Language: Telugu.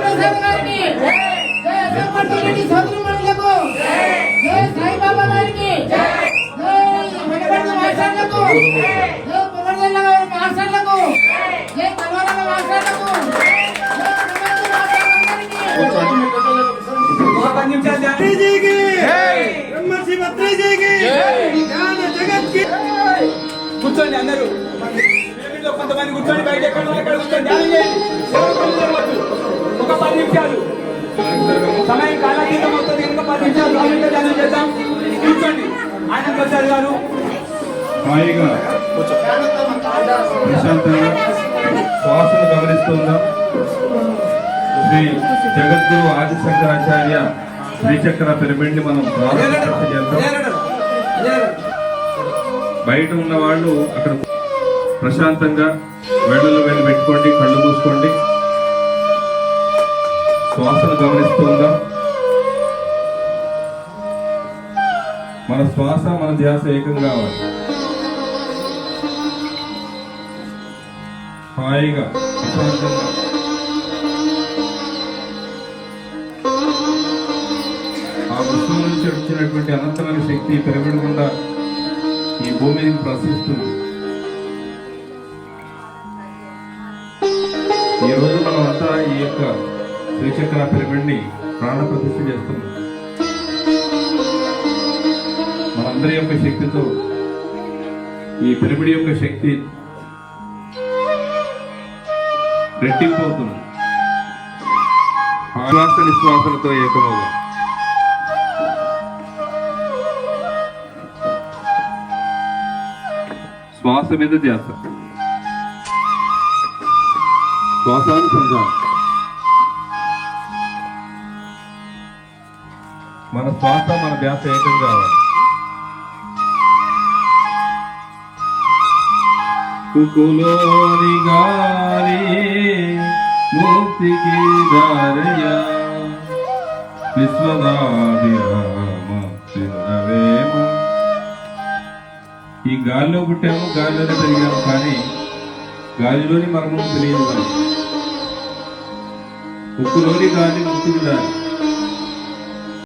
ప్రసాద్ గారికి, జై అసంపర్తి సోదరిమణులకు, జై సాయిబాబా గారికి, జై వెనకబడిన మాస్టర్లకు, జై పునర్జన్మ మాస్టర్లకు, జై కలవరమ మాస్టర్లకు, కూర్చోండి అందరూ కొంతమంది కూర్చొని బయట ఎక్కడ కూర్చొని ధ్యానం చేయండి. ఒక 10 నిమిషాలు సమయం కాలాతీతం అవుతుంది కనుక 10 నిమిషాలు గవర్నమెంట్ ధ్యానం చేద్దాం. కూర్చోండి. ఆయన ప్రసాద్ గారు హాయిగా ప్రశాంతంగా శ్వాసను గమనిస్తుందాం. శ్రీ జగద్గురు ఆదిశంకరాచార్య శ్రీచక్ర పిరమిడ్ ని మనం ప్రారంభం చేద్దాం. బయట ఉన్న వాళ్ళు అక్కడ ప్రశాంతంగా వేళ్ళలో వెళ్ళి పెట్టుకోండి, కళ్ళు మూసుకోండి, శ్వాసను గమనిస్తుందాం. మన శ్వాస మన ధ్యాస ఏకం కావాలి. హాయిగా ప్రశాంతంగా ఆ విశ్వం నుంచి వచ్చినటువంటి అనంతమైన శక్తి పిరమిడ్ గుండా ఈ భూమిని ప్రసరిస్తుంది. ఈ రోజు మనం అంతా ఈ యొక్క శ్రీచక్ర పిరమిడ్ ని ప్రాణ ప్రతిష్ఠ చేస్తున్నాం. మనందరి యొక్క శక్తితో ఈ పిరమిడ్ యొక్క శక్తి రెట్టింపు అవుతుంది. శ్వాస నిశ్వాసలతో ఏకమవుతాం. శ్వాస మీద ధ్యాస, శ్వాసానుసంధానం. మన శ్వాస మన ధ్యాస ఏకం కావాలి. కుకులోని గాలి ముక్తికి దారయ విశ్వదాభిరామ తిరునవేమ. ఈ గాలిలో పుట్టాము, గాలిలోనే పెరిగాము, కానీ గాలిలోని మర్మం తెలియదు. కానీ ఉక్కులోని గాలి ముక్తికి దారి.